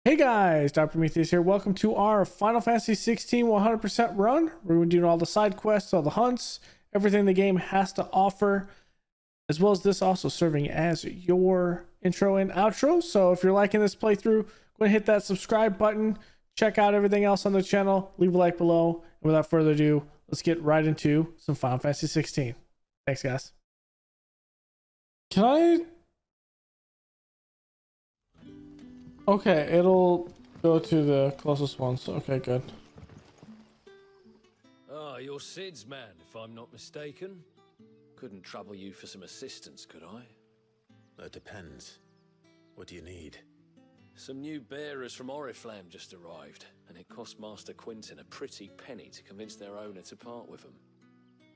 Hey guys, Dr. Prometheus here. Welcome to our Final Fantasy 16 100% run. We're doing all the side quests, all the hunts, everything the game has to offer, as well as this also serving as your intro and outro. So if you're liking this playthrough, go ahead and hit that subscribe button. Check out everything else on the channel. Leave a like below. And without further ado, let's get right into some Final Fantasy 16. Thanks, guys. Can I... Okay, it'll go to the closest ones. Okay, good. Ah, you're Sid's man, if I'm not mistaken. Couldn't trouble you for some assistance, could I? That depends. What do you need? Some new bearers from Oriflamme just arrived, and it cost Master Quinton a pretty penny to convince their owner to part with them.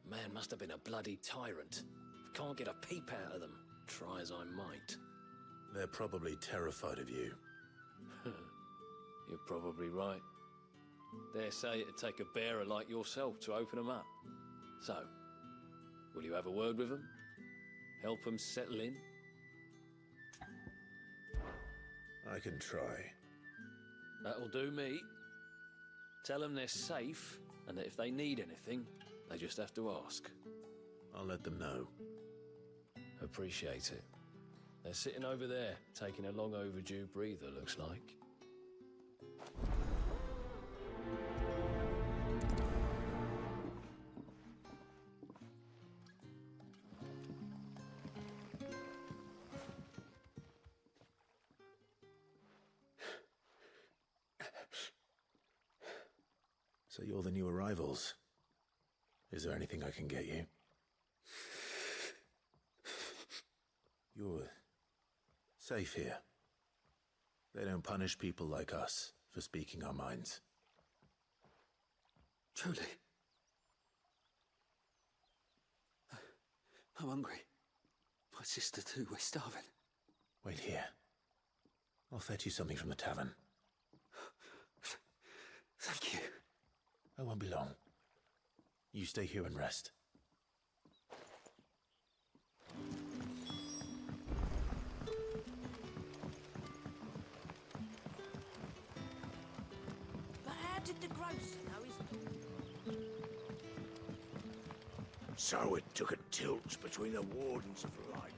Man must have been a bloody tyrant. Can't get a peep out of them, try as I might. They're probably terrified of you. You're probably right. Dare say it'd take a bearer like yourself to open them up. So, will you have a word with them? Help them settle in? I can try. That'll do me. Tell them they're safe, and that if they need anything, they just have to ask. I'll let them know. Appreciate it. They're sitting over there, taking a long overdue breather, looks like. So you're the new arrivals. Is there anything I can get you? You're safe here. They don't punish people like us for speaking our minds. Truly. I'm hungry. My sister too, we're starving. Wait here. I'll fetch you something from the tavern. Thank you. I won't be long. You stay here and rest. But how did the grocer know his... So it took a tilt between the Wardens of Light.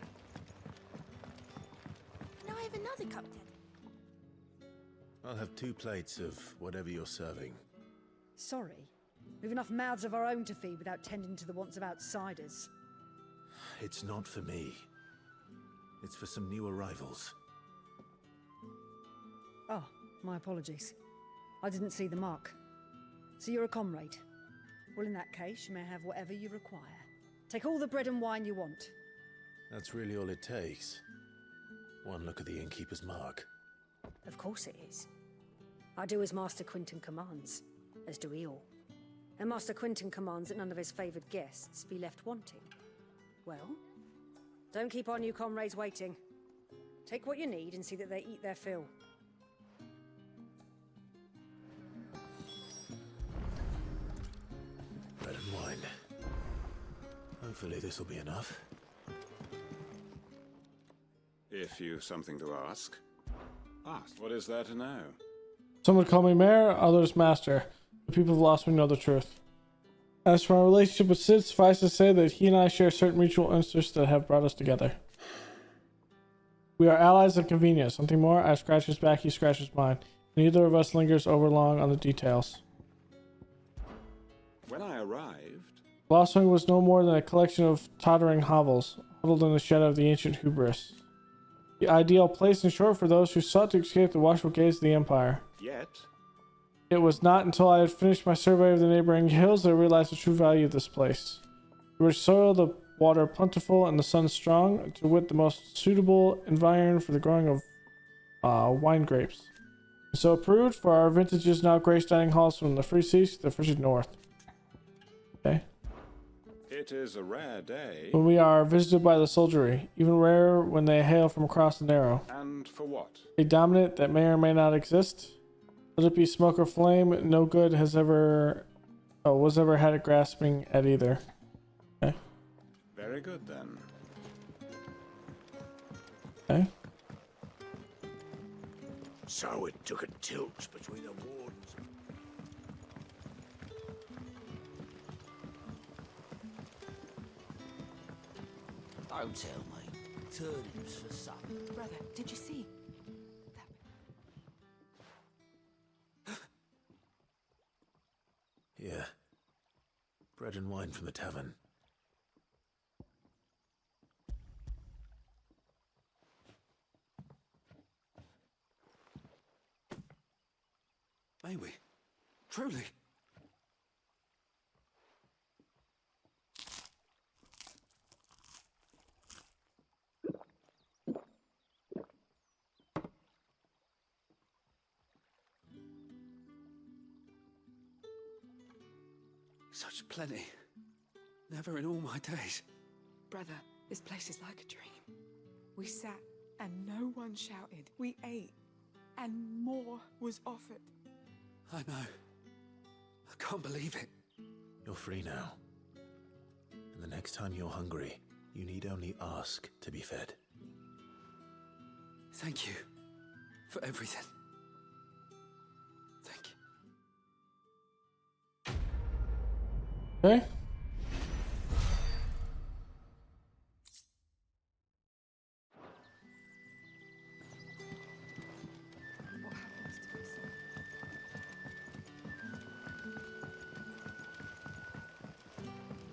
Can I have another cup, Dad? I'll have 2 plates of whatever you're serving. Sorry. We've enough mouths of our own to feed without tending to the wants of outsiders. It's not for me. It's for some new arrivals. Oh, my apologies. I didn't see the mark. So you're a comrade. Well, in that case, you may have whatever you require. Take all the bread and wine you want. That's really all it takes. One look at the innkeeper's mark. Of course it is. I do as Master Quinton commands, as do we all. And Master Quinton commands that none of his favoured guests be left wanting. Well, don't keep our new comrades waiting. Take what you need and see that they eat their fill. Bread and wine. Hopefully this will be enough. If you've something to ask. Ask. What is there to know? Some would call me mayor, others master. The people of Lost know the truth. As for my relationship with Sid, suffice to say that he and I share certain mutual interests that have brought us together. We are allies of convenience. Something more, I scratch his back, he scratches mine. Neither of us lingers over long on the details. When I arrived... Blossoming was no more than a collection of tottering hovels, huddled in the shadow of the ancient hubris. The ideal place, in short, for those who sought to escape the watchful gaze of the Empire. Yet... It was not until I had finished my survey of the neighboring hills that I realized the true value of this place. The rich soil, the water plentiful, and the sun strong, to wit the most suitable environment for the growing of wine grapes. And so approved, for our vintages now grace dining halls from the free seas to the frigid north. Okay. It is a rare day. When we are visited by the soldiery, even rarer when they hail from across the narrow. And for what? A dominant that may or may not exist. Let it be smoke or flame, no good has ever was ever had it grasping at either. Okay. Very good then. Okay. So it took a tilt between the wardens. Don't tell me. Turnips for supper. Brother, did you see? Yeah. Bread and wine from the tavern. May we? Truly? Such plenty. Never in all my days. Brother, this place is like a dream. We sat and no one shouted. We ate and more was offered. I know. I can't believe it. You're free now. And the next time you're hungry, you need only ask to be fed. Thank you for everything. Thank you. Okay. What happens to us?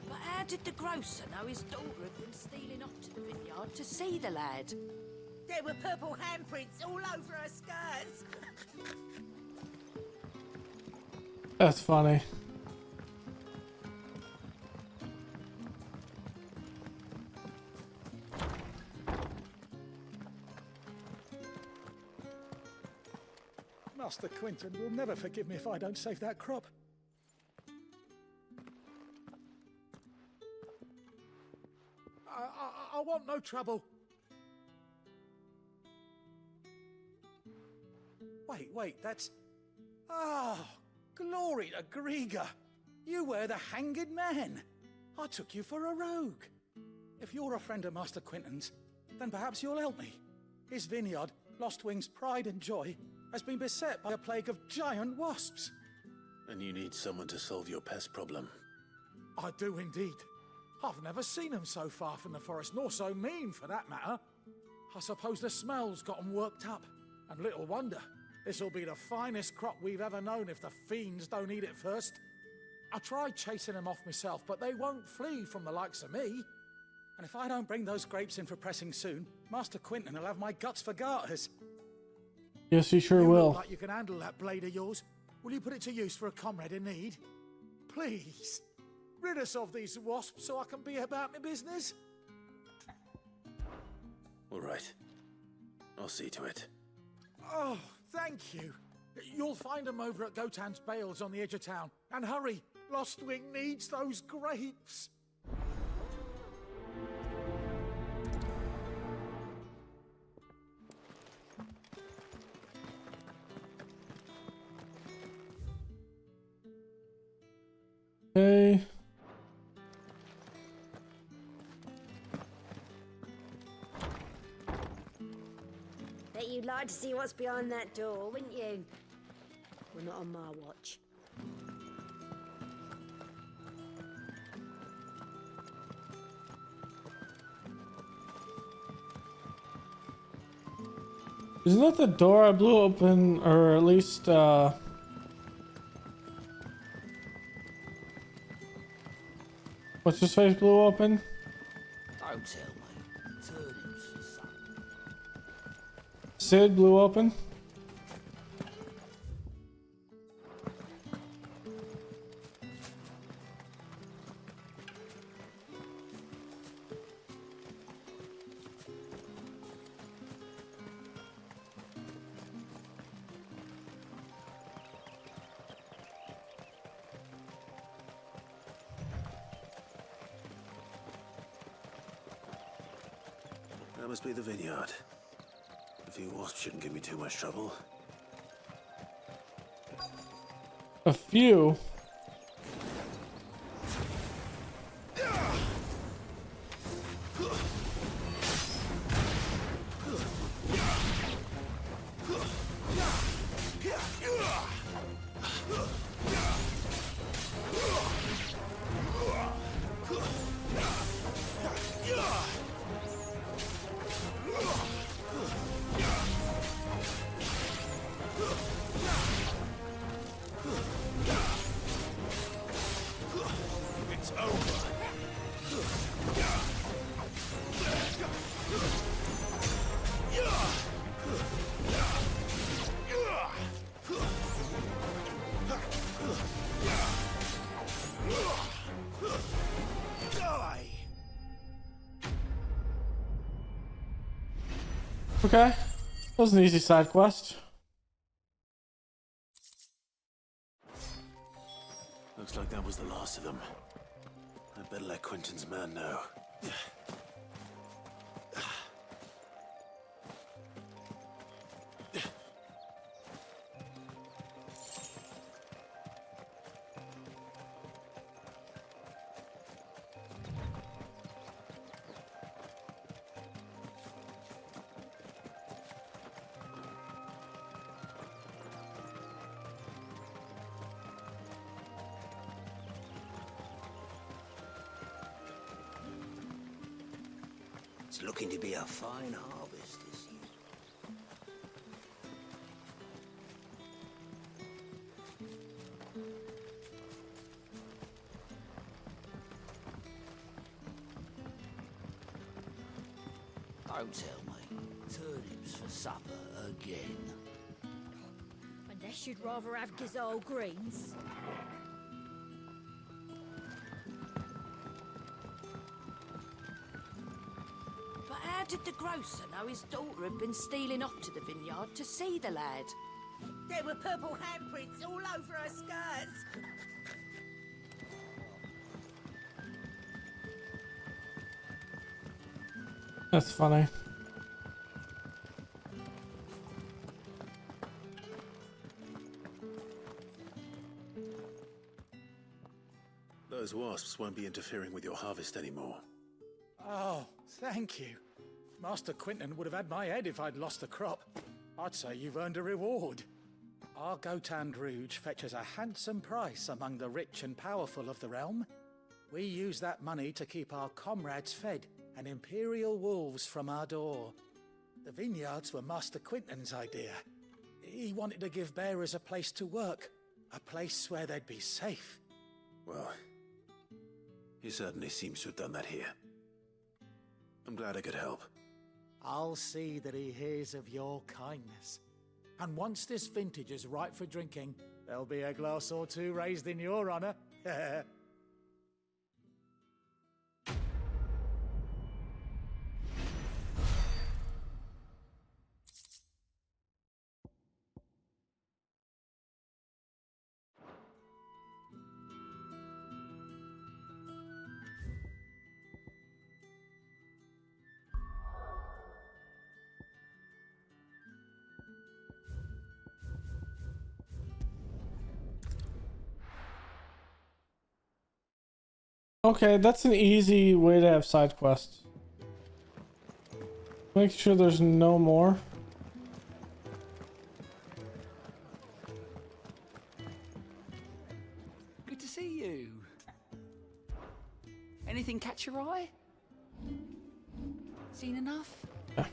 But how did the grocer know his daughter had been stealing off to the vineyard to see the lad? There were purple handprints all over her skirts. That's funny. Master Quinton will never forgive me if I don't save that crop. I want no trouble. Wait, that's... Oh, glory to Grieger. You were the hanged man. I took you for a rogue. If you're a friend of Master Quinton's, then perhaps you'll help me. His vineyard, Lostwing's pride and joy, has been beset by a plague of giant wasps. And you need someone to solve your pest problem. I do indeed. I've never seen them so far from the forest, nor so mean for that matter. I suppose the smell's got 'em worked up, and little wonder. This'll be the finest crop we've ever known if the fiends don't eat it first. I tried chasing them off myself, but they won't flee from the likes of me. And if I don't bring those grapes in for pressing soon, Master Quinton will have my guts for garters. Yes, he sure You will. look like you can handle that blade of yours. Will you put it to use for a comrade in need? Please, rid us of these wasps so I can be about my business. All right. I'll see to it. Oh, thank you. You'll find them over at Gotan's Bales on the edge of town. And hurry, Lostwing needs those grapes. Okay. Bet you'd like to see what's behind that door, wouldn't you? Well, not on my watch. Isn't that the door I blew open, or at least, what's his face blew open? Don't tell me. Turnips for supper. Sid blew open? That must be the vineyard. A few wasps shouldn't give me too much trouble. A few. Okay. That was an easy side quest. Looks like that was the last of them. I'd better let Quentin's man know. It's looking to be a fine harvest this year. Don't tell me. Turnips for supper again. Unless you'd rather have Gizal greens. But how did the grocer know his daughter had been stealing off to the vineyard to see the lad? There were purple handprints all over her skirts. That's funny. Those wasps won't be interfering with your harvest anymore. Oh, thank you. Master Quinton would have had my head if I'd lost the crop. I'd say you've earned a reward. Our Gotand Rouge fetches a handsome price among the rich and powerful of the realm. We use that money to keep our comrades fed and imperial wolves from our door. The vineyards were Master Quinton's idea. He wanted to give bearers a place to work, a place where they'd be safe. Well, he certainly seems to have done that here. I'm glad I could help. I'll see that he hears of your kindness. And once this vintage is ripe for drinking, there'll be a glass or two raised in your honor. Okay, that's an easy way to have side quests. Make sure there's no more. Good to see you. Anything catch your eye? Seen enough? Yeah.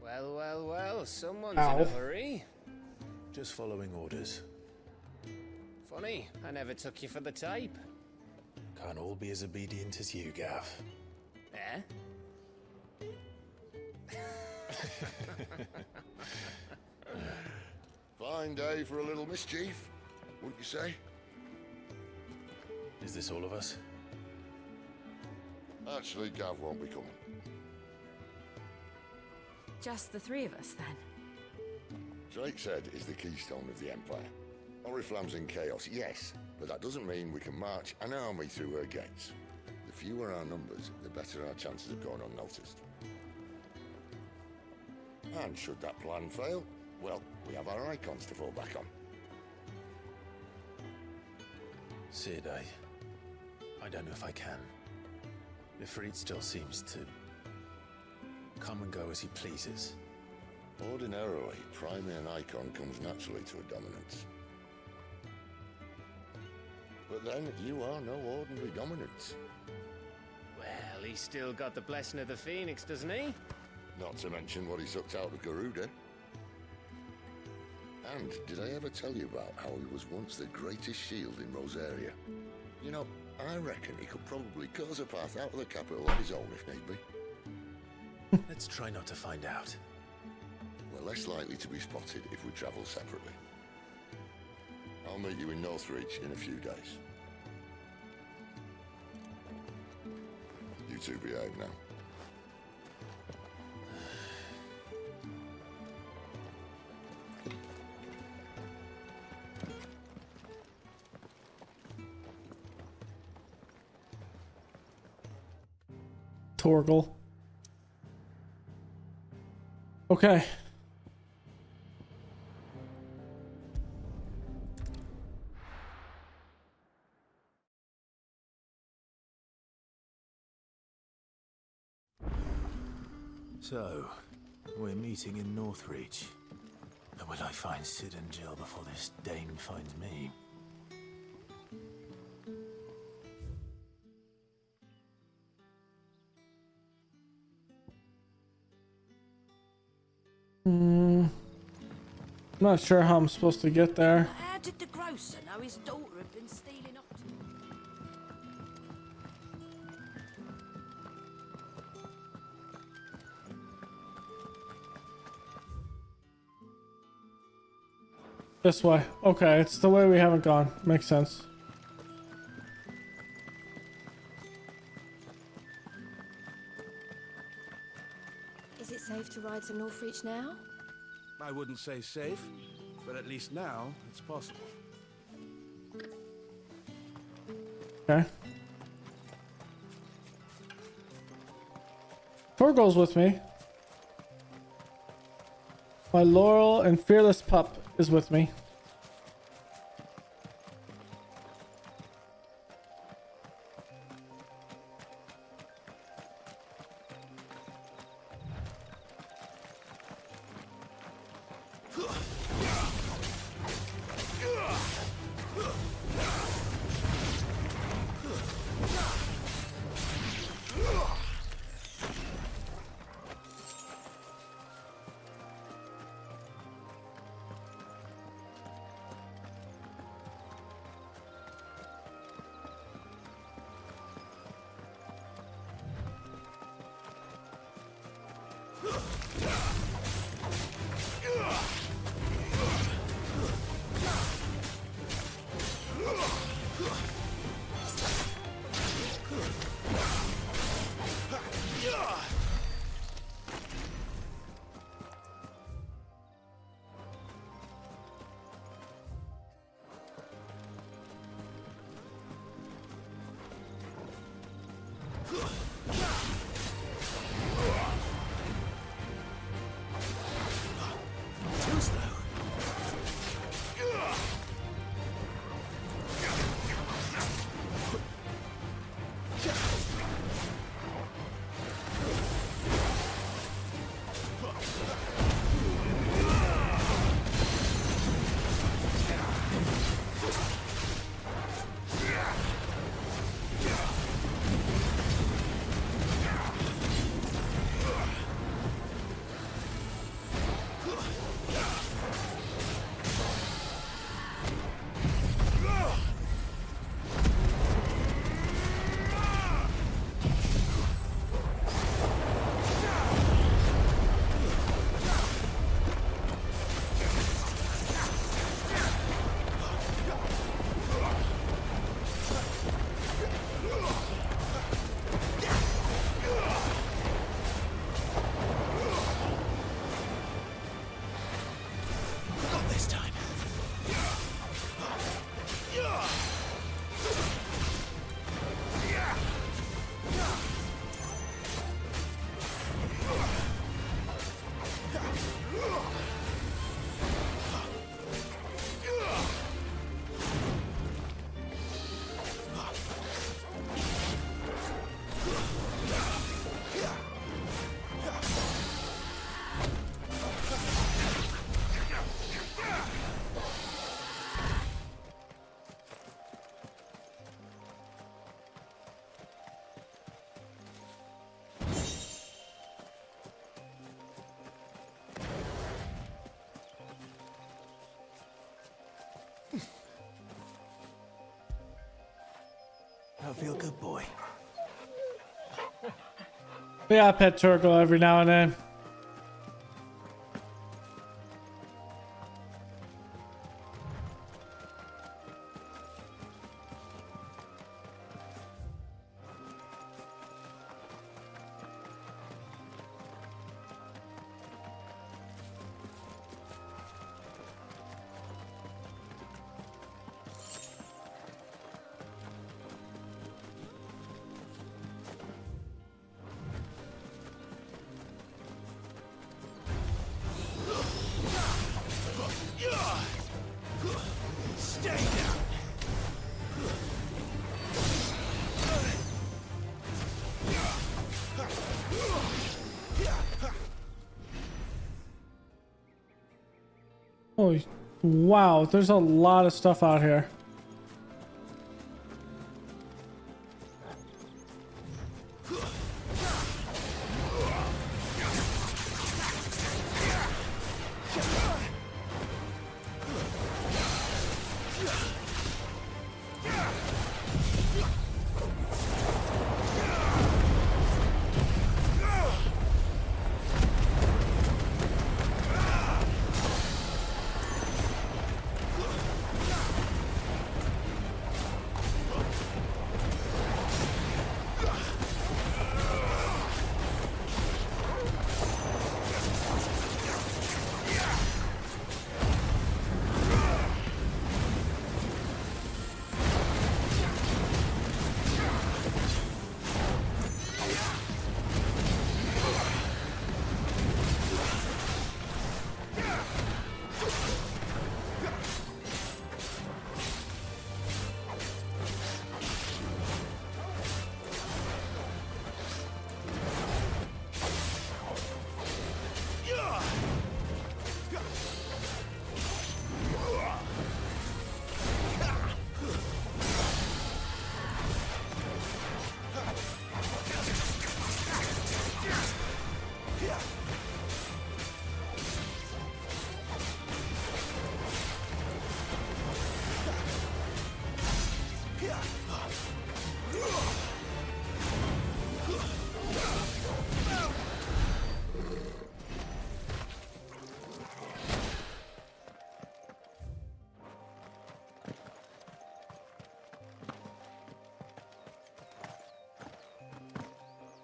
Well, well, well, someone's Ow. in a hurry. Just following orders. Funny, I never took you for the type. Can't all be as obedient as you, Gav. Eh? Fine day for a little mischief, wouldn't you say? Is this all of us? Actually, Gav won't be coming. Just the three of us, then. Drakeshead is the keystone of the Empire. Oriflamme's in chaos, yes, but that doesn't mean we can march an army through her gates. The fewer our numbers, the better our chances of going unnoticed. And should that plan fail, well, we have our icons to fall back on. Sid, I don't know if I can. Ifrit still seems to come and go as he pleases. Ordinarily, priming an icon comes naturally to a dominance. But then, you are no ordinary dominance. Well, he's still got the blessing of the Phoenix, doesn't he? Not to mention what he sucked out of Garuda. And did I ever tell you about how he was once the greatest shield in Rosaria? You know, I reckon he could probably cut us a path out of the capital on his own if need be. Let's try not to find out. We're less likely to be spotted if we travel separately. I'll meet you in Northreach in a few days. two behave now? Torgal. Okay. So, we're meeting in Northreach. But will I find Sid and Jill before this Dane finds me? I'm not sure how I'm supposed to get there. How did the grocer know his daughter had been stealing off to him? This way. Okay, it's the way we haven't gone. Makes sense. Is it safe to ride to Northreach now? I wouldn't say safe, but at least now it's possible. Okay. Torgal's with me. My loyal and fearless pup is with me. I feel good, boy. Yeah, I pet Torgal every now and then. Oh, wow. There's a lot of stuff out here.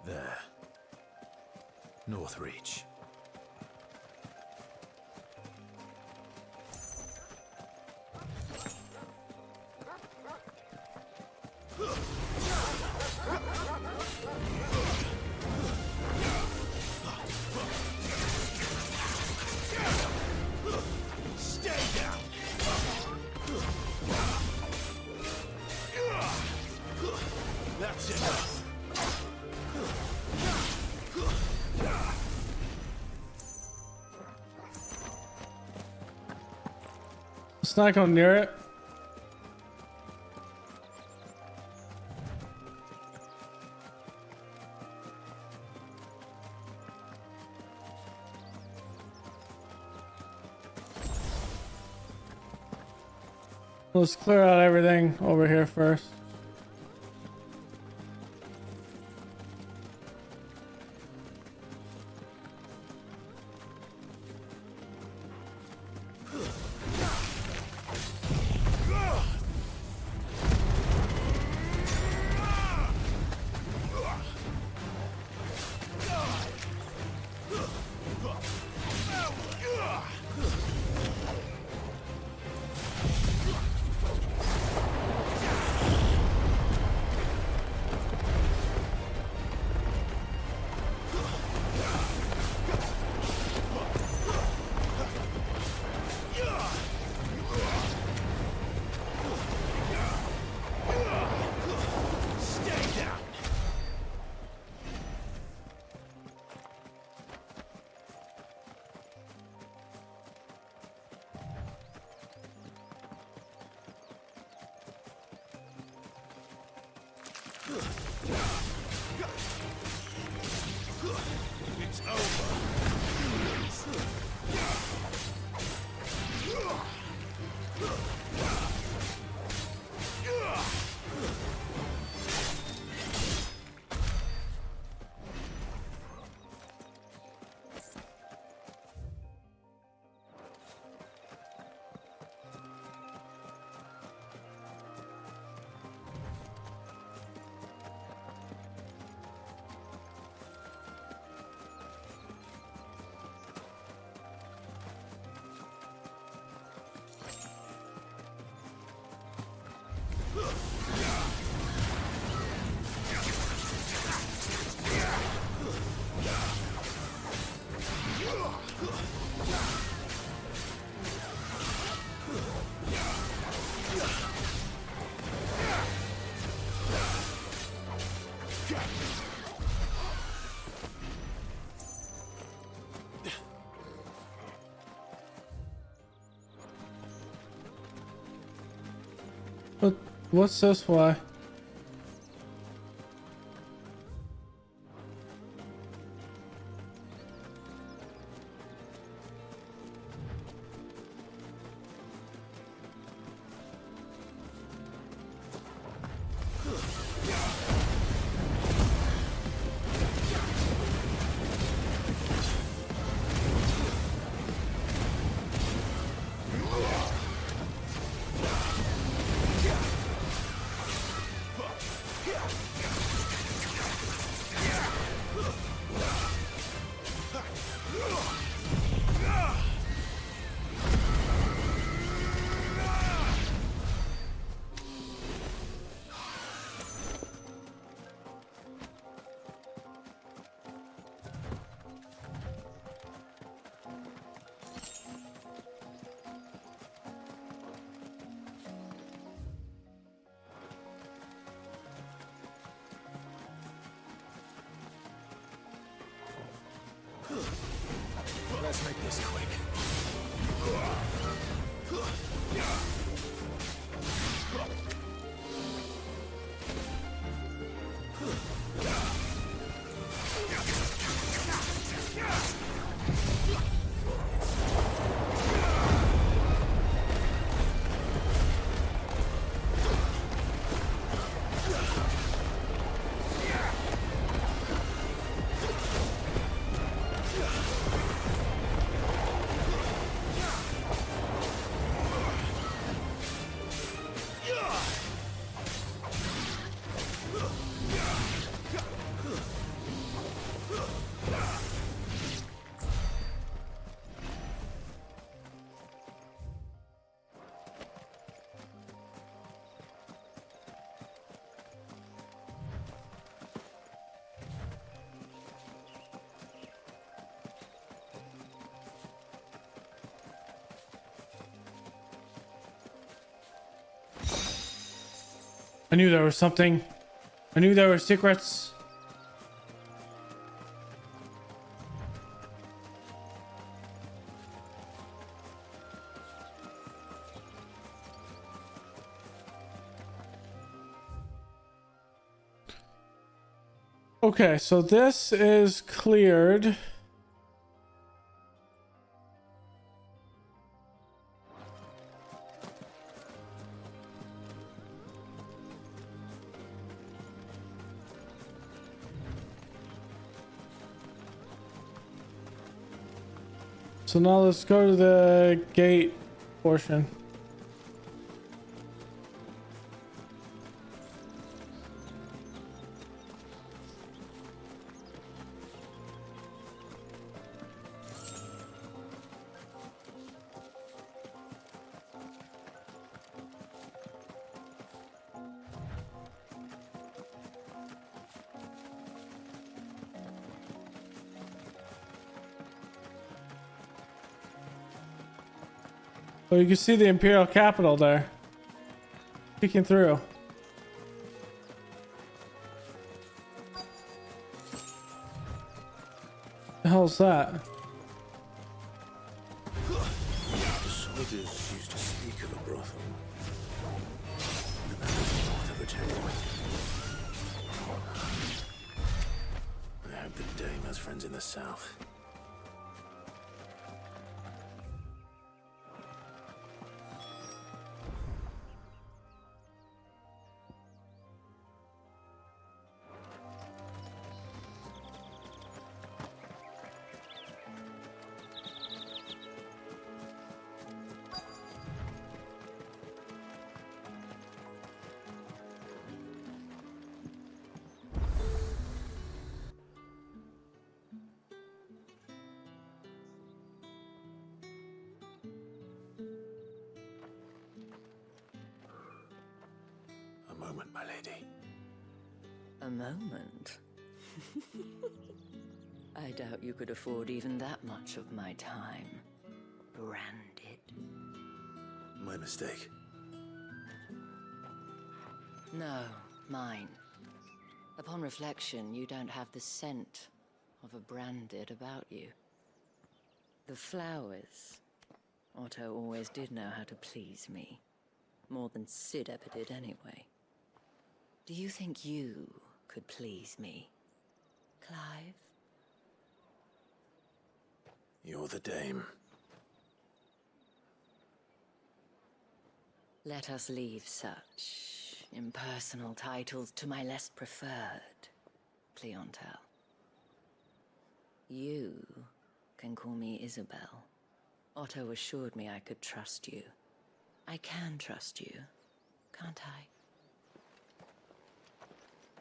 There. Northreach. That's enough. Let's not go near it. Let's clear out everything over here first. What's this way? Let's make this quick. I knew there was something. I knew there were secrets. Okay, so this is cleared. So now let's go to the gate portion. Oh, you can see the Imperial capital there. Peeking through. The hell's that? The soldiers used to speak of a brothel. North of the checkpoint. I hope the Dame has friends in the south. A moment, my lady. A moment? I doubt you could afford even that much of my time. Branded. My mistake. No, mine. Upon reflection, you don't have the scent of a branded about you. The flowers. Otto always did know how to please me. More than Sid ever did, anyway. Do you think you could please me, Clive? You're the dame. Let us leave such impersonal titles to my less preferred clientele. You can call me Isabel. Otto assured me I could trust you. I can trust you, can't I?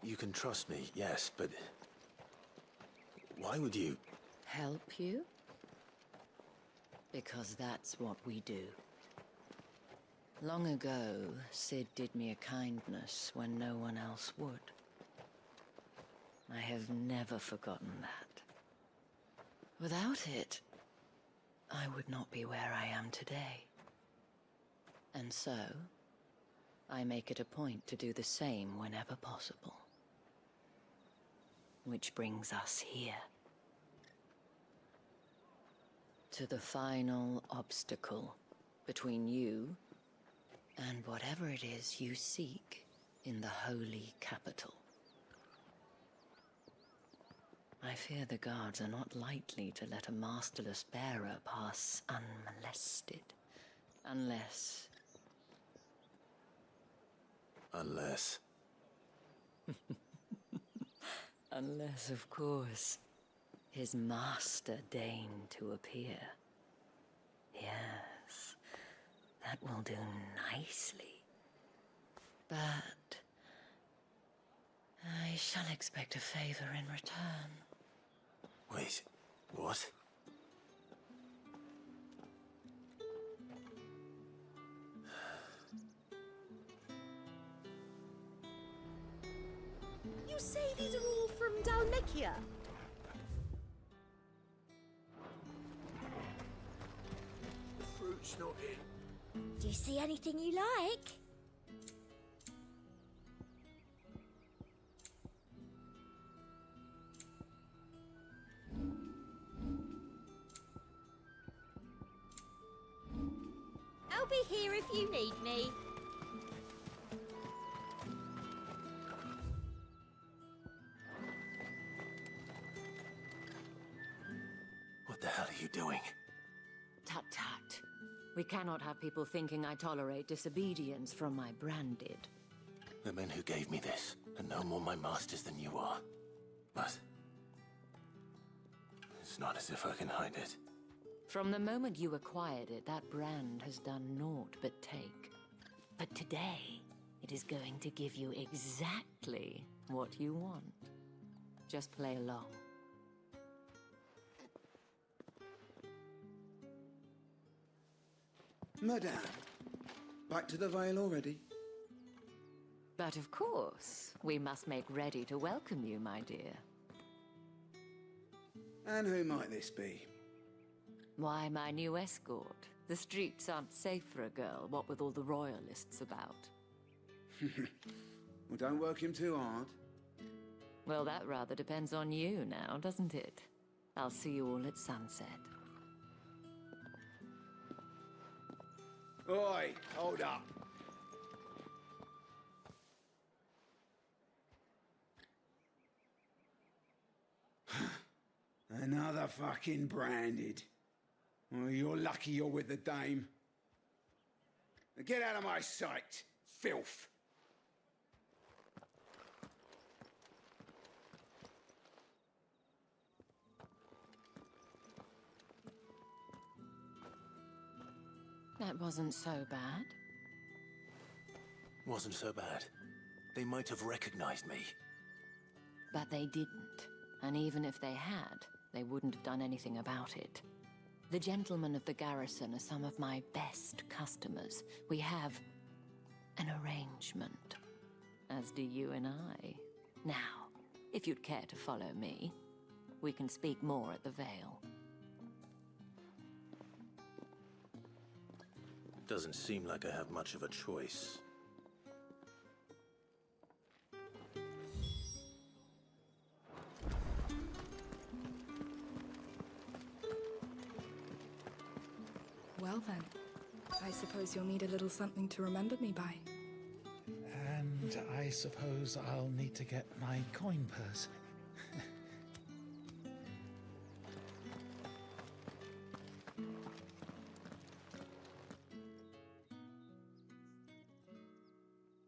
You can trust me, yes, but... why would you... Help you? Because that's what we do. Long ago, Sid did me a kindness when no one else would. I have never forgotten that. Without it, I would not be where I am today. And so, I make it a point to do the same whenever possible. Which brings us here. To the final obstacle between you and whatever it is you seek in the holy capital. I fear the guards are not likely to let a masterless bearer pass unmolested. Unless... Unless, of course, his master deigned to appear. Yes, that will do nicely. But... I shall expect a favor in return. Wait, what? You say these are all from Dhalmekia? The fruit's not in. Do you see anything you like? I'll be here if you need me. What the hell are you doing? Tut tut. We cannot have people thinking I tolerate disobedience from my branded. The men who gave me this are no more my masters than you are. But... it's not as if I can hide it. From the moment you acquired it, that brand has done naught but take. But today, it is going to give you exactly what you want. Just play along. Madame, back to the Vale already? But of course, we must make ready to welcome you, my dear. And who might this be? Why, my new escort. The streets aren't safe for a girl, what with all the royalists about. Well, don't work him too hard. Well, that rather depends on you now, doesn't it? I'll see you all at sunset. Oi, hold up. Another fucking branded. Well, you're lucky you're with the dame. Now get out of my sight, filth. That wasn't so bad. Wasn't so bad. They might have recognized me. But they didn't. And even if they had, they wouldn't have done anything about it. The gentlemen of the garrison are some of my best customers. We have an arrangement, as do you and I. Now, if you'd care to follow me, we can speak more at the Vale. Doesn't seem like I have much of a choice. Well then, I suppose you'll need a little something to remember me by. And I suppose I'll need to get my coin purse.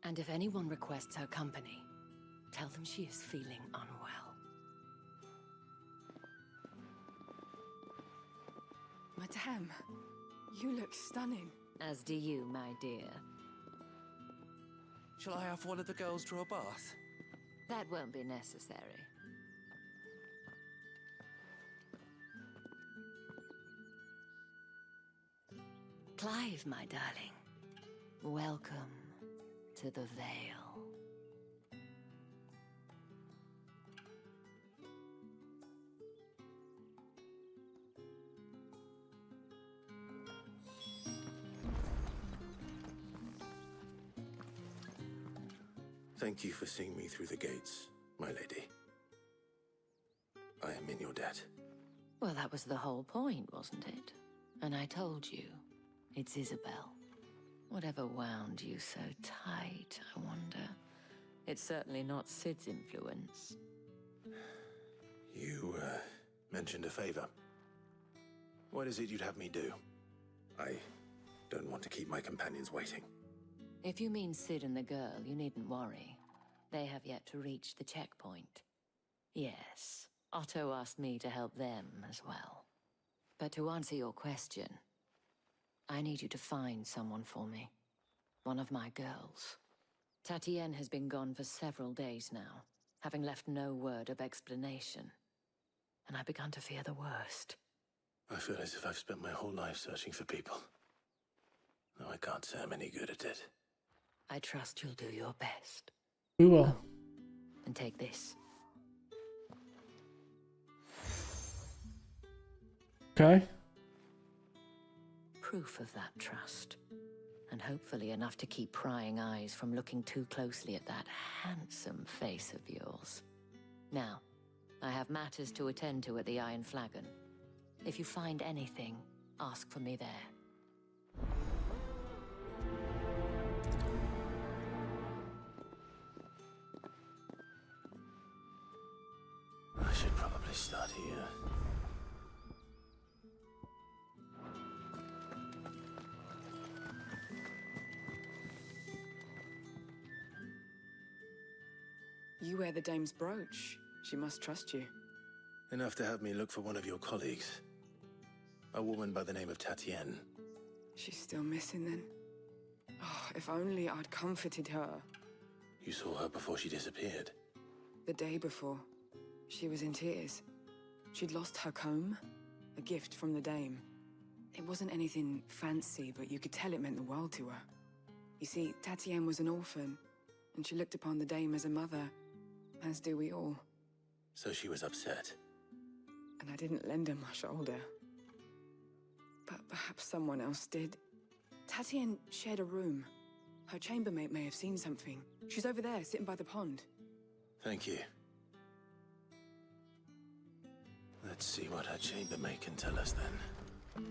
And if anyone requests her company, tell them she is feeling unwell. Madame, you look stunning. As do you, my dear. Shall I have one of the girls draw a bath? That won't be necessary. Clive, my darling. Welcome to the Vale. Thank you for seeing me through the gates, my lady. I am in your debt. Well, that was the whole point, wasn't it? And I told you, it's Isabel. Whatever wound you so tight, I wonder. It's certainly not Sid's influence. You, mentioned a favor. What is it you'd have me do? I don't want to keep my companions waiting. If you mean Sid and the girl, you needn't worry. They have yet to reach the checkpoint. Yes, Otto asked me to help them as well. But to answer your question, I need you to find someone for me. One of my girls. Tatienne has been gone for several days now, having left no word of explanation. And I've begun to fear the worst. I feel as if I've spent my whole life searching for people. Though I can't say I'm any good at it. I trust you'll do your best. We will. And take this. Okay. Proof of that trust. And hopefully enough to keep prying eyes from looking too closely at that handsome face of yours. Now, I have matters to attend to at the Iron Flagon. If you find anything, ask for me there. I should probably start here. You wear the dame's brooch. She must trust you. Enough to have me look for one of your colleagues. A woman by the name of Tatienne. She's still missing then. Oh, if only I'd comforted her. You saw her before she disappeared. The day before, she was in tears. She'd lost her comb, a gift from the dame. It wasn't anything fancy, but you could tell it meant the world to her. You see, Tatienne was an orphan, and she looked upon the dame as a mother, as do we all. So she was upset. And I didn't lend her my shoulder. But perhaps someone else did. Tatienne shared a room. Her chambermaid may have seen something. She's over there, sitting by the pond. Thank you. Let's see what her chambermaid can tell us then.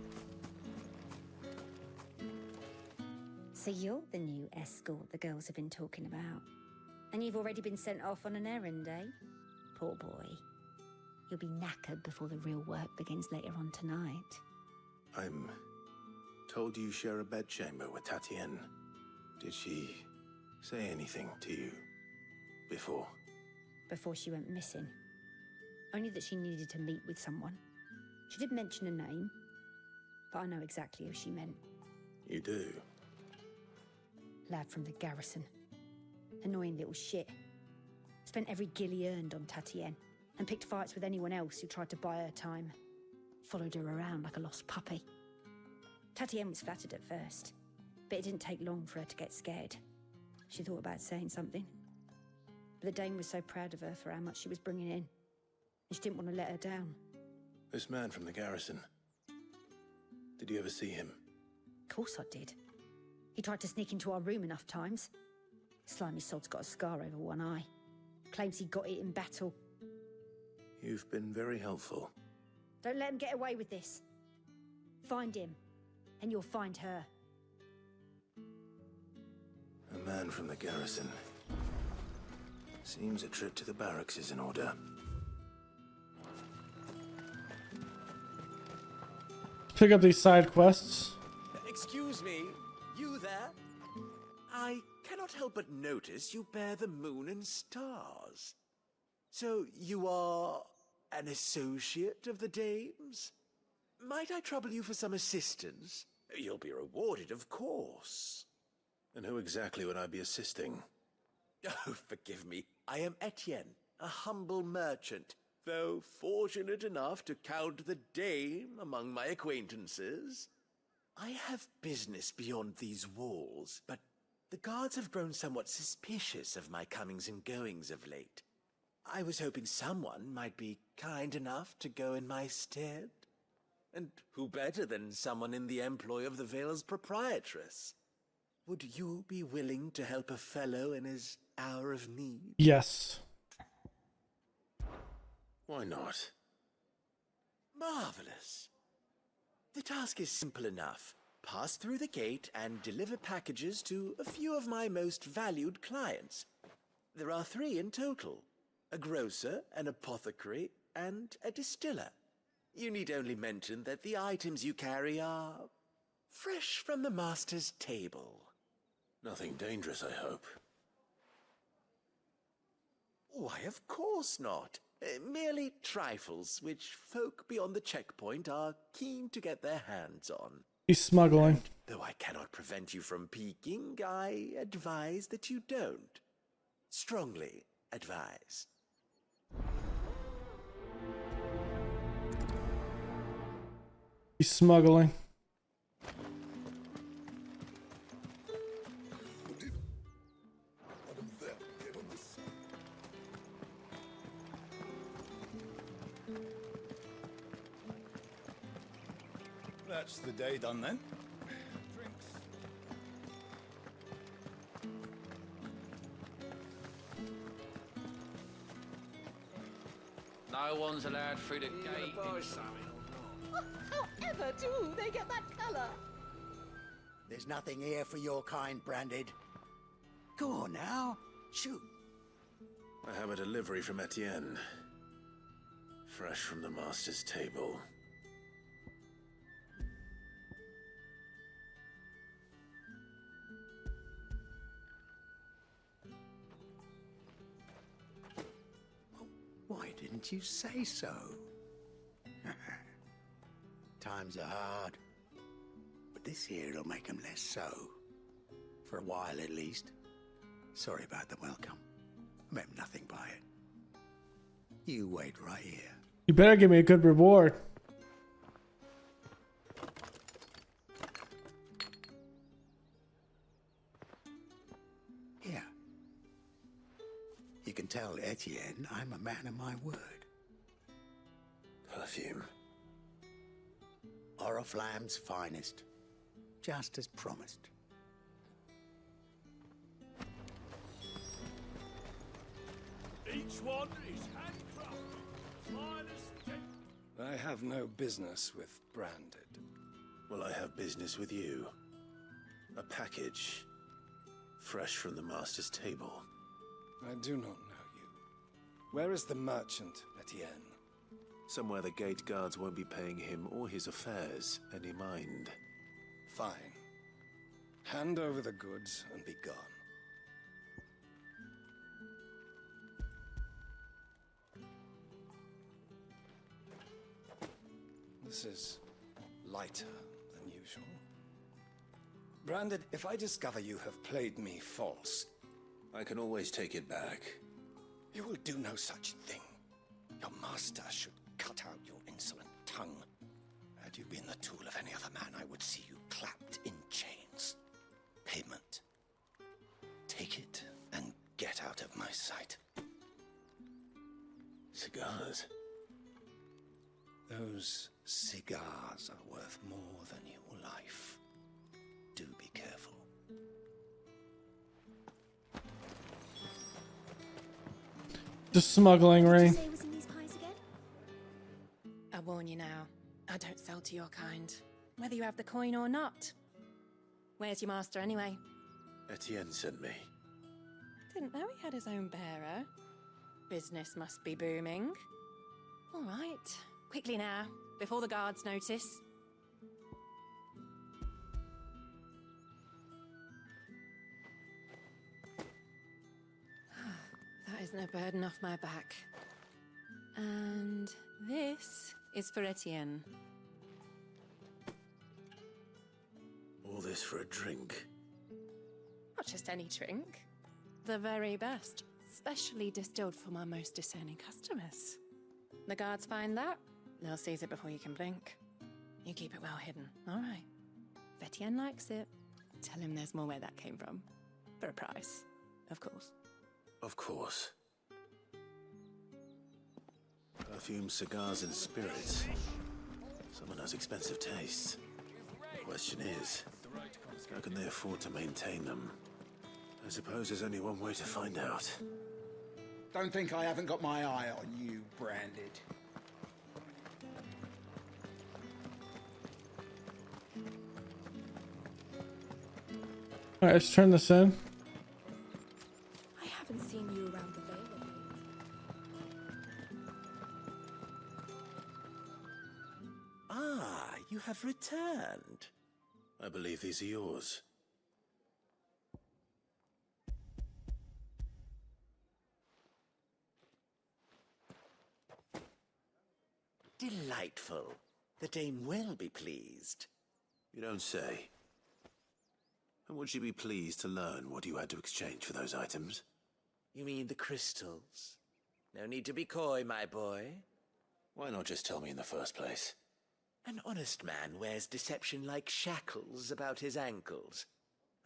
So you're the new escort the girls have been talking about. And you've already been sent off on an errand, eh? Poor boy. You'll be knackered before the real work begins later on tonight. I'm told you share a bedchamber with Tatienne. Did she say anything to you before? Before she went missing. Only that she needed to meet with someone. She did mention a name, but I know exactly who she meant. You do? Lad from the garrison. Annoying little shit. Spent every gil he earned on Tatienne, and picked fights with anyone else who tried to buy her time. Followed her around like a lost puppy. Tatienne was flattered at first, but it didn't take long for her to get scared. She thought about saying something. But the dame was so proud of her for how much she was bringing in, and she didn't want to let her down. This man from the garrison. Did you ever see him? Of course I did. He tried to sneak into our room enough times. Slimy sod's got a scar over one eye. Claims he got it in battle. You've been very helpful. Don't let him get away with this. Find him, and you'll find her. A man from the garrison. Seems a trip to the barracks is in order. Pick up these side quests. Excuse me, you there? I cannot help but notice you bear the moon and stars. So you are an associate of the dames? Might I trouble you for some assistance? You'll be rewarded, of course. And who exactly would I be assisting? Oh, forgive me. I am Etienne, a humble merchant, though fortunate enough to count the dame among my acquaintances. I have business beyond these walls, but the guards have grown somewhat suspicious of my comings and goings of late. I was hoping someone might be kind enough to go in my stead. And who better than someone in the employ of the Vale's proprietress? Would you be willing to help a fellow in his hour of need? Yes. Why not? Marvelous. The task is simple enough. Pass through the gate and deliver packages to a few of my most valued clients. There are 3 in total: a grocer, an apothecary, and a distiller. You need only mention that the items you carry are fresh from the master's table. Nothing dangerous, I hope. Why, of course not. Merely trifles, which folk beyond the checkpoint are keen to get their hands on. He's smuggling. And though I cannot prevent you from peeking, I advise that you don't. Strongly advise. He's smuggling. That's the day done then. Drinks. No one's allowed through the gate. However do they get that colour? There's nothing here for your kind, Branded. Go on now, shoot. I have a delivery from Etienne. Fresh from the master's table. Why didn't you say so? Times are hard. But this here'll make 'em less so. For a while, at least. Sorry about the welcome. I meant nothing by it. You wait right here. You better give me a good reward. Here. You can tell Etienne I'm a man of my word. Perfume. Oriflamme's finest. Just as promised. Each one is handcrafted. Finest. I have no business with Branded. Well, I have business with you. A package. Fresh from the master's table. I do not know you. Where is the merchant, Etienne? Somewhere the gate guards won't be paying him or his affairs any mind. Fine. Hand over the goods and be gone. This is lighter than usual. Branded, if I discover you have played me false... I can always take it back. You will do no such thing. Your master should cut out your insolent tongue. Had you been the tool of any other man, I would see you clapped in chains. Payment. Take it and get out of my sight. Cigars. Those cigars are worth more than your life. Do be careful. Just smuggling, Rain. I warn you now, I don't sell to your kind, whether you have the coin or not. Where's your master, anyway? Etienne sent me. Didn't know he had his own bearer. Business must be booming. All right, quickly now, before the guards notice. That isn't a burden off my back. And this is for Etienne. All this for a drink? Not just any drink. The very best, specially distilled for my most discerning customers. The guards find that, they'll seize it before you can blink. You keep it well hidden, all right? If Etienne likes it, tell him there's more where that came from. For a price, of course. Of course. Perfume, cigars, and spirits. Someone has expensive tastes. The question is, how can they afford to maintain them? I suppose there's only one way to find out. Don't think I haven't got my eye on you, Branded. Alright, let's turn this in. I haven't seen you around the Vale of late. Ah, you have returned. I believe these are yours. Delightful. The dame will be pleased. You don't say. And would she be pleased to learn what you had to exchange for those items? You mean the crystals? No need to be coy, my boy. Why not just tell me in the first place? An honest man wears deception like shackles about his ankles.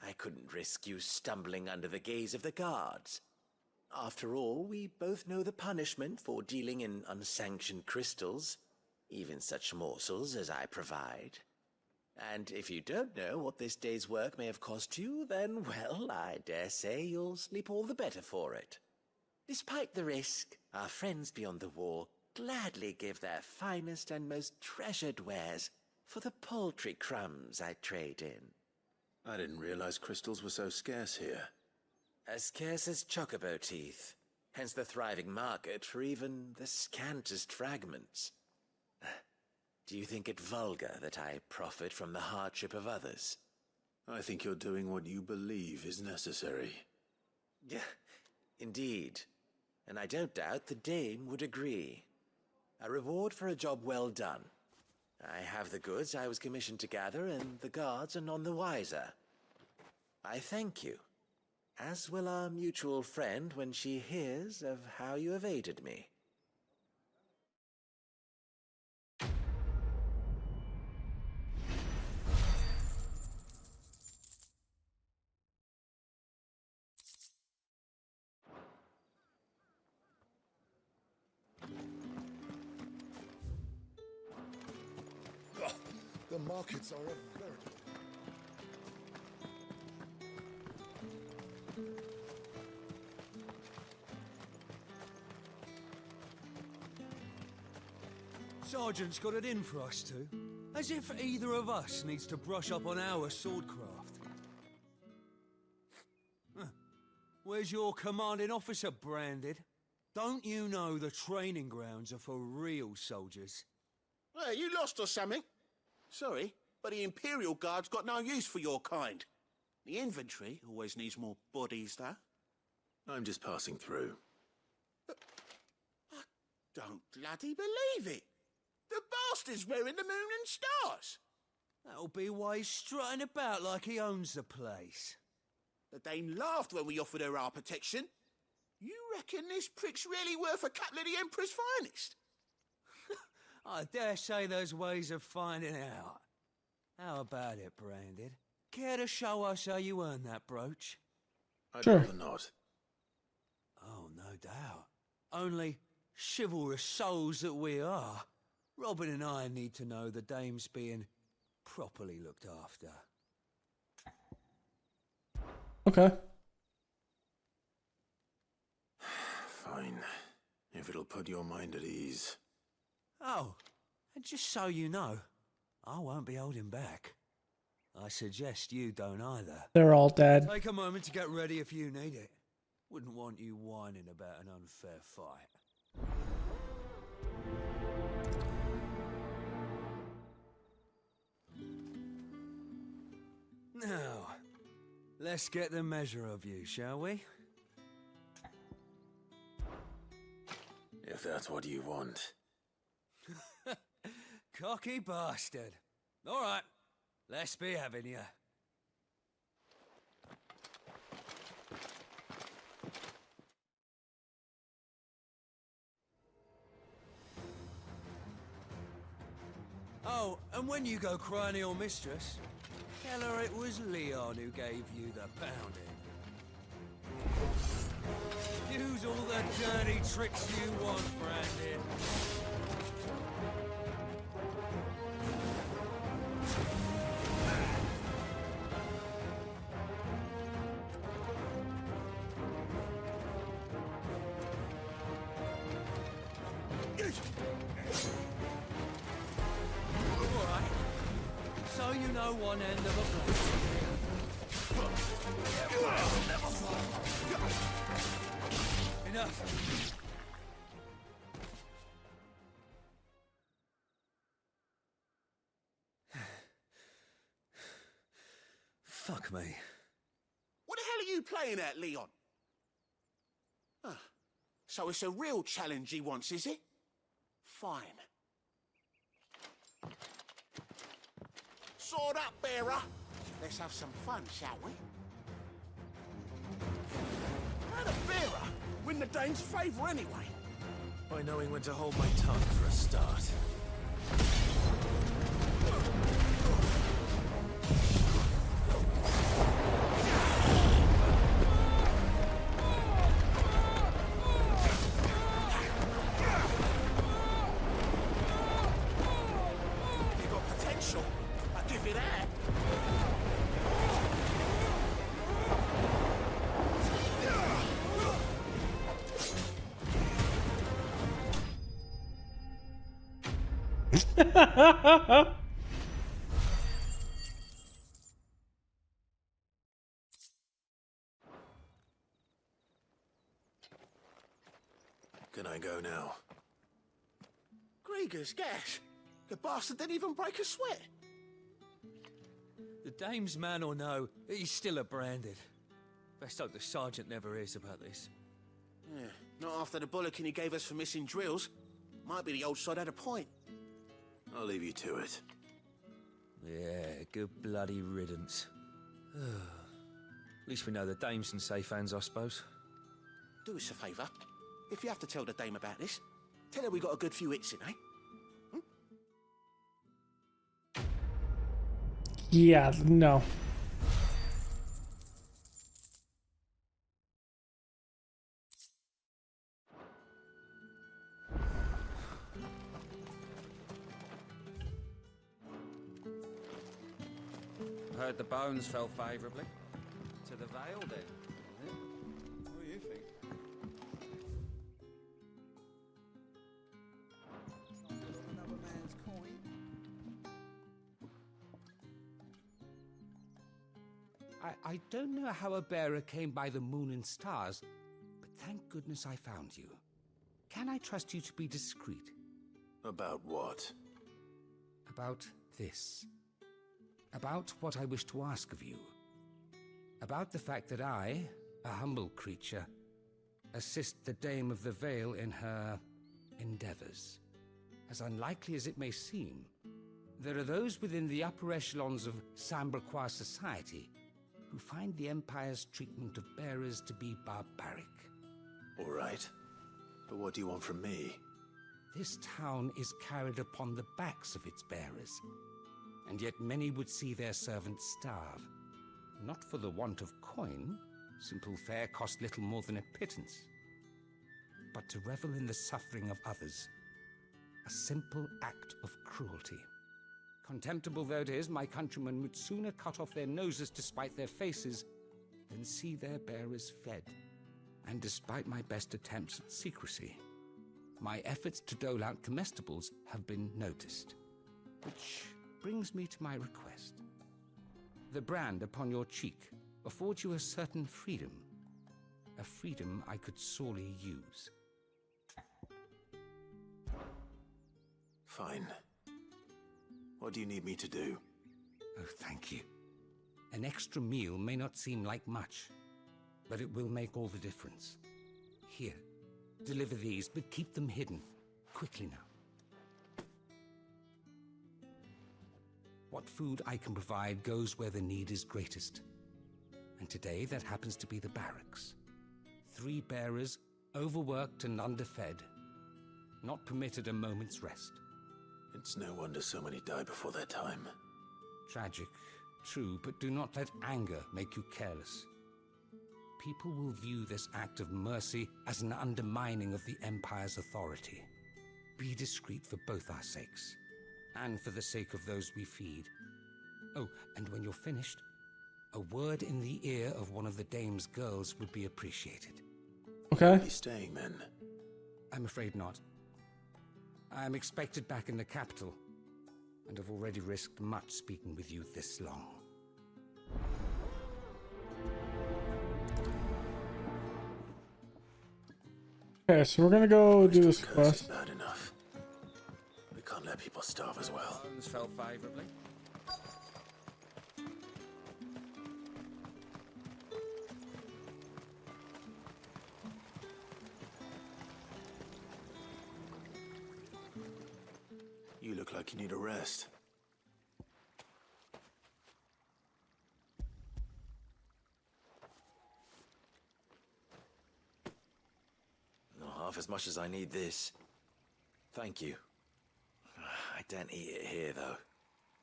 I couldn't risk you stumbling under the gaze of the guards. After all, we both know the punishment for dealing in unsanctioned crystals, even such morsels as I provide. And if you don't know what this day's work may have cost you, then, well, I dare say you'll sleep all the better for it. Despite the risk, our friends beyond the wall gladly give their finest and most treasured wares for the paltry crumbs I trade in. I didn't realize crystals were so scarce here. As scarce as chocobo teeth, hence the thriving market for even the scantest fragments. Do you think it vulgar that I profit from the hardship of others? I think you're doing what you believe is necessary. Yeah, indeed. And I don't doubt the dame would agree. A reward for a job well done. I have the goods I was commissioned to gather, and the guards are none the wiser. I thank you, as will our mutual friend when she hears of how you have aided me. The markets are a veritable... Sergeant's got it in for us two. As if either of us needs to brush up on our swordcraft. Huh. Where's your commanding officer, Branded? Don't you know the training grounds are for real soldiers? Well, you lost or something? Sorry, but the Imperial Guard's got no use for your kind. The infantry always needs more bodies, though. I'm just passing through. But I don't bloody believe it. The bastard's wearing the moon and stars. That'll be why he's strutting about like he owns the place. The dame laughed when we offered her our protection. You reckon this prick's really worth a couple of the Emperor's finest? I dare say there's ways of finding out. How about it, Branded? Care to show us how you earned that brooch? I'd rather not. Oh, no doubt. Only chivalrous souls that we are, Robin and I need to know the dame's being properly looked after. Okay. Fine. If it'll put your mind at ease. Oh, and just so you know, I won't be holding back. I suggest you don't either. They're all dead. Take a moment to get ready if you need it. Wouldn't want you whining about an unfair fight. Now, let's get the measure of you, shall we? If that's what you want. Cocky bastard. All right, let's be having you. Oh, and when you go cry to your mistress, tell her it was Leon who gave you the pounding. Use all the dirty tricks you want, Brandon. Alright. So you know one end of a blade. Enough. Fuck me. What the hell are you playing at, Leon? Ah, so it's a real challenge he wants, is it? Fine. Sword up, bearer. Let's have some fun, shall we? How'd a bearer win the Dane's favour anyway? By knowing when to hold my tongue for a start. You got potential. I'll give you that. Can I go now? Grieger's gas. The bastard didn't even break a sweat. The dame's man or no, he's still a branded. Best hope the sergeant never hears about this. Yeah, not after the bullocking he gave us for missing drills. Might be the old sod had a point. I'll leave you to it. Yeah, good bloody riddance. At least we know the dame's in safe hands, I suppose. Do us a favour. If you have to tell the dame about this, tell her we got a good few hits in, eh? Yeah, no. Heard the bones fell favourably. To the Vale, then. What do you think? Another man's coin. I don't know how a bearer came by the moon and stars, but thank goodness I found you. Can I trust you to be discreet? About what? About this. About what I wish to ask of you. About the fact that I, a humble creature, assist the Dame of the Vale in her endeavors. As unlikely as it may seem, there are those within the upper echelons of Sambraquois society who find the Empire's treatment of bearers to be barbaric. All right. But what do you want from me? This town is carried upon the backs of its bearers, and yet many would see their servants starve. Not for the want of coin, simple fare cost little more than a pittance, but to revel in the suffering of others, a simple act of cruelty. Contemptible though it is, my countrymen would sooner cut off their noses to spite their faces than see their bearers fed. And despite my best attempts at secrecy, my efforts to dole out comestibles have been noticed. Which brings me to my request. The brand upon your cheek affords you a certain freedom. A freedom I could sorely use. Fine. What do you need me to do? Oh, thank you. An extra meal may not seem like much, but it will make all the difference. Here, deliver these, but keep them hidden. Quickly now. What food I can provide goes where the need is greatest. And today that happens to be the barracks. 3 bearers, overworked and underfed, not permitted a moment's rest. It's no wonder so many die before their time. Tragic, true, but do not let anger make you careless. People will view this act of mercy as an undermining of the Empire's authority. Be discreet for both our sakes, and for the sake of those we feed. Oh, and when you're finished, a word in the ear of one of the dame's girls would be appreciated. Okay. Are you staying then? I'm afraid not. I am expected back in the capital, and have already risked much speaking with you this long. Okay, so we're gonna go do this Curse is quest. bad enough. We can't let people starve as well. Bones fell favorably. You look like you need a rest. Not half as much as I need this. Thank you. I don't eat it here, though.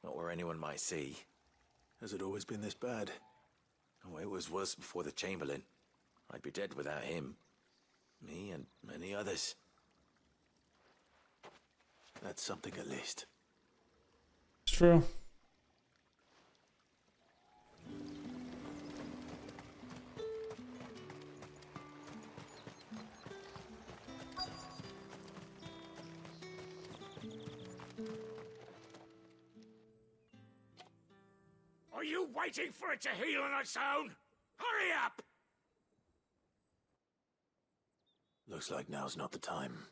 Not where anyone might see. Has it always been this bad? Oh, it was worse before the Chamberlain. I'd be dead without him. Me and many others. That's something at least. It's true. Are you waiting for it to heal on its own? Hurry up! Looks like now's not the time.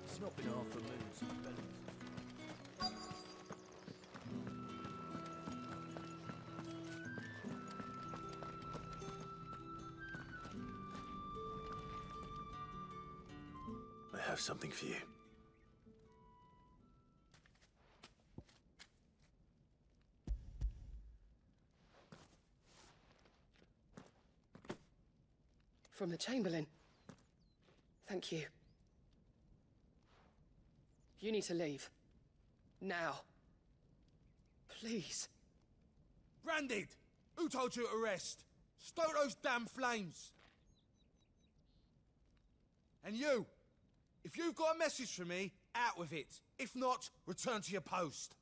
It's not been half a minute since Benny. I have something for you. From the Chamberlain. Thank you. You need to leave. Now. Please. Branded! Who told you to rest? Stoke those damn flames! And you! If you've got a message for me, out with it. If not, return to your post.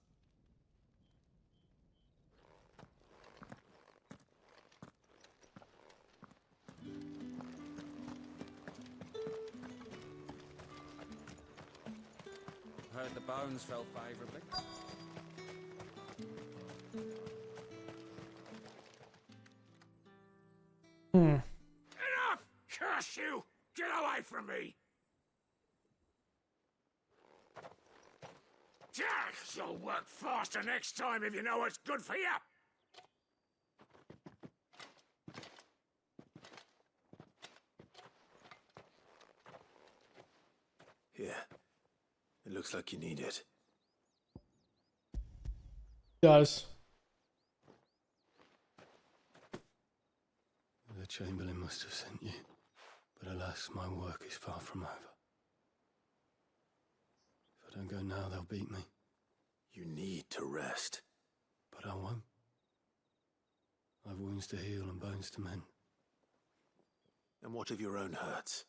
Heard the bones fell favorably. Enough! Curse you! Get away from me! Jack, you'll work faster next time if you know what's good for you! Here. It looks like you need it. Does. The Chamberlain must have sent you, but alas, my work is far from over. If I don't go now, they'll beat me. You need to rest. But I won't. I've wounds to heal and bones to mend. And what of your own hurts?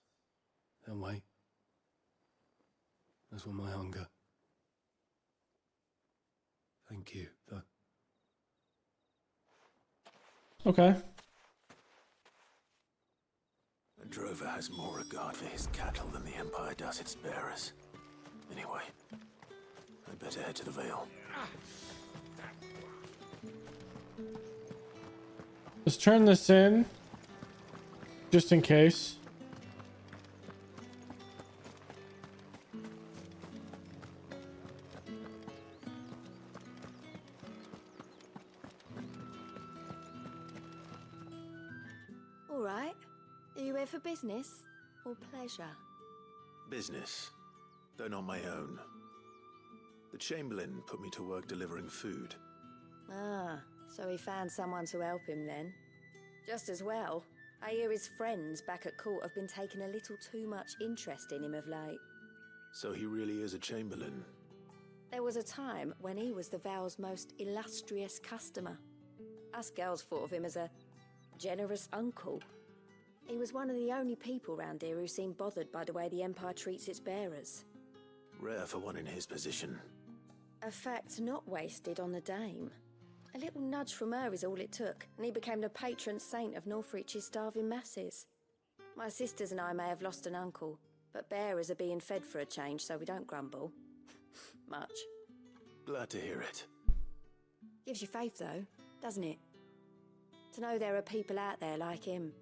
They'll wait. As will my hunger. Thank you, though. Okay. And drover has more regard for his cattle than the Empire does its bearers. Anyway, I'd better head to the Vale. Let's turn this in, just in case. All right. Are you here for business or pleasure? Business, though not my own. The Chamberlain put me to work delivering food. Ah, so he found someone to help him then. Just as well. I hear his friends back at court have been taking a little too much interest in him of late. So he really is a Chamberlain. There was a time when he was the Vale's most illustrious customer. Us girls thought of him as a generous uncle. He was one of the only people round here who seemed bothered by the way the Empire treats its bearers. Rare for one in his position. A fact not wasted on the Dame. A little nudge from her is all it took, and he became the patron saint of Northreach's starving masses. My sisters and I may have lost an uncle, but bearers are being fed for a change, so we don't grumble. Much. Glad to hear it. Gives you faith, though, doesn't it? To know there are people out there like him.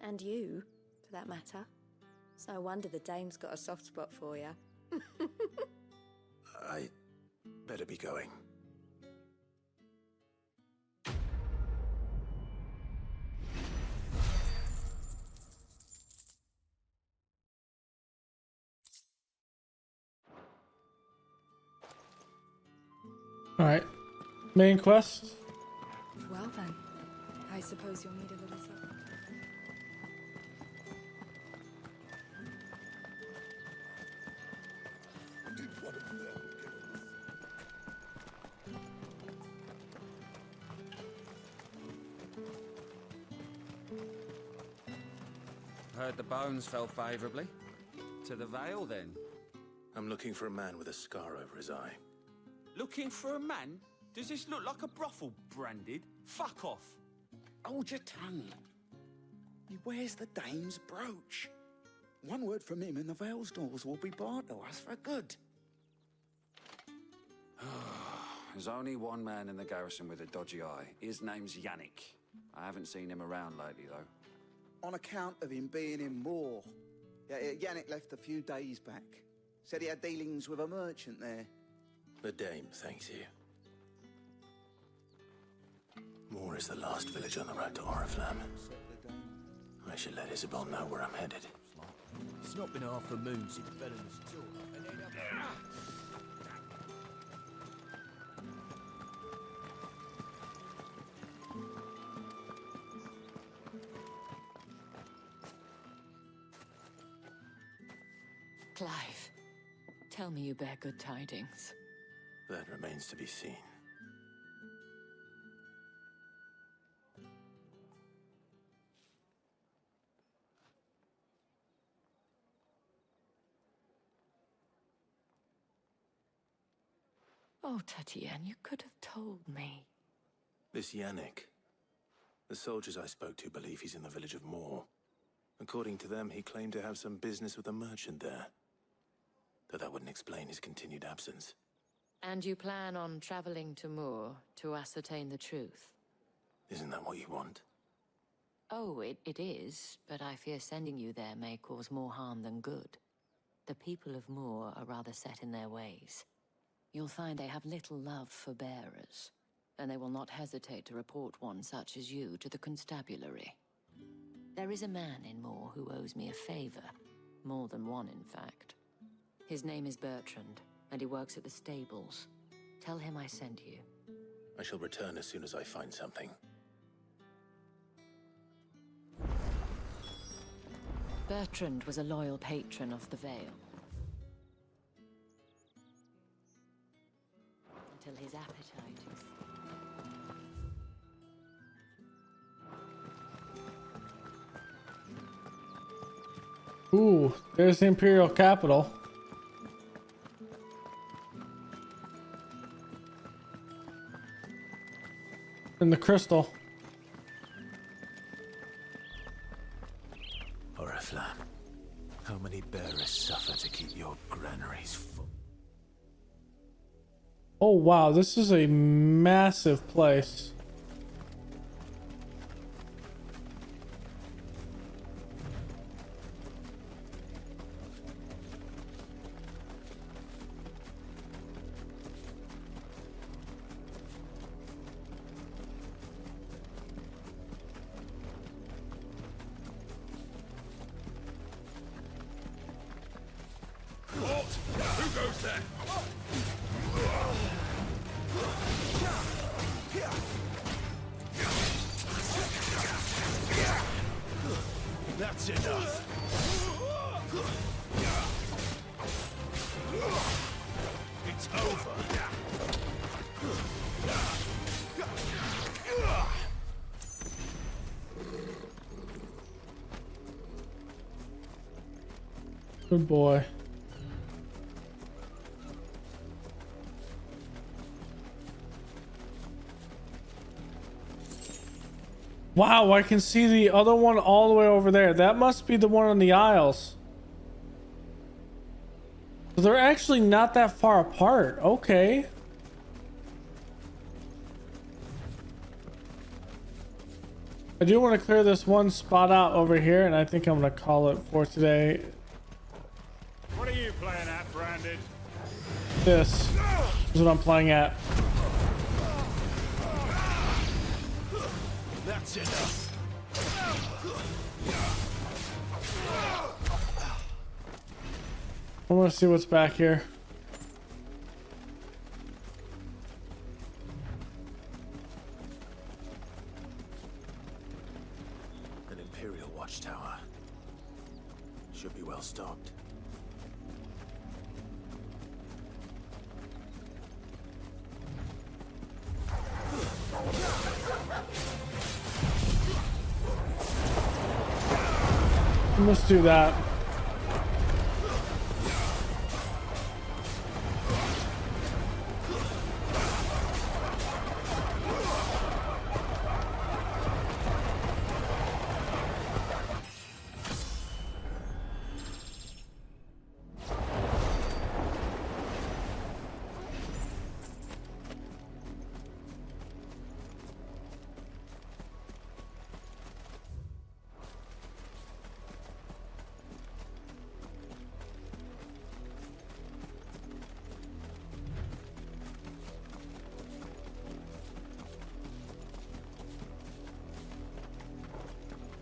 And you, for that matter. It's no wonder the Dame's got a soft spot for you. I better be going. All right, main quest. Well then, I suppose you'll need a little support. Heard the bones fell favourably. To the Vale, then? I'm looking for a man with a scar over his eye. Looking for a man? Does this look like a brothel, Branded? Fuck off! Hold your tongue. He wears the Dame's brooch. One word from him and the Vale's doors will be barred to us for good. There's only one man in the garrison with a dodgy eye. His name's Yannick. I haven't seen him around lately, though. On account of him being in Moor. Yannick left a few days back. Said he had dealings with a merchant there. The Dame thanks you. Moor is the last village on the road to Oriflamme. I should let Isabel know where I'm headed. It's not been half a moon since Belen's tour. Clive, tell me you bear good tidings. That remains to be seen. Oh, Tatienne, you could have told me. This Yannick. The soldiers I spoke to believe he's in the village of Moor. According to them, he claimed to have some business with a merchant there. Though that wouldn't explain his continued absence. And you plan on traveling to Moor to ascertain the truth? Isn't that what you want? Oh, it is, but I fear sending you there may cause more harm than good. The people of Moor are rather set in their ways. You'll find they have little love for bearers, and they will not hesitate to report one such as you to the constabulary. There is a man in Moor who owes me a favor. More than one, in fact. His name is Bertrand, and he works at the stables. Tell him I sent you. I shall return as soon as I find something. Bertrand was a loyal patron of the Vale. Until his appetite is... Ooh, there's the Imperial capital. And the crystal. Oriflamme, how many bearers suffer to keep your granaries full? Oh wow, this is a massive place. Who goes there? That's enough. It's over. Good boy. Wow, I can see the other one all the way over there. That must be the one on the Isles. So they're actually not that far apart. Okay. I do want to clear this one spot out over here, and I think I'm going to call it for today. What are you playing at, Branded? This is what I'm playing at. That's enough. I want to see what's back here. An Imperial watchtower. Should be well stocked. Let's do that.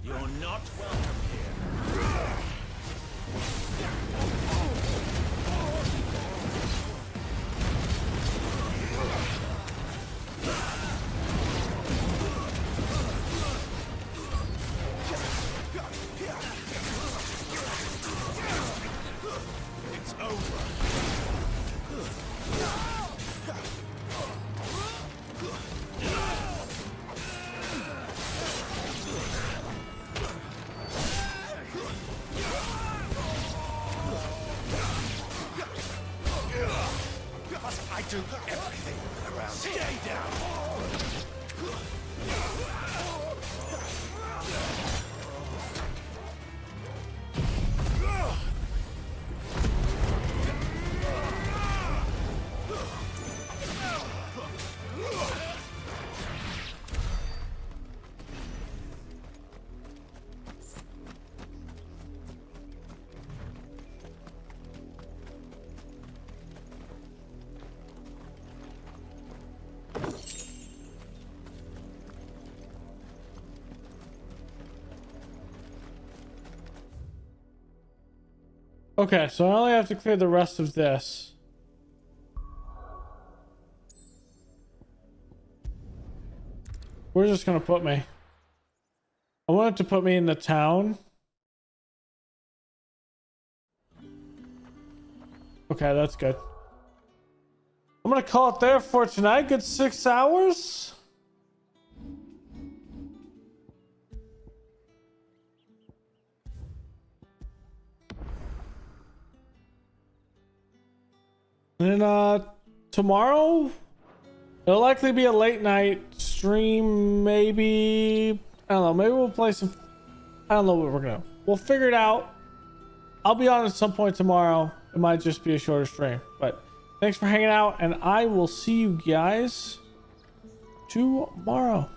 You're not welcome here. It's over. I do everything around. Stay down. Okay, so I only have to clear the rest of this. Where's this gonna put me? I want it to put me in the town. Okay, that's good. I'm gonna call it there for tonight. Good 6 hours. And tomorrow it'll likely be a late night stream. Maybe, I don't know, maybe we'll play some, I don't know what we're gonna we'll figure it out. I'll be on at some point tomorrow. It might just be a shorter stream, but thanks for hanging out, and I will see you guys tomorrow.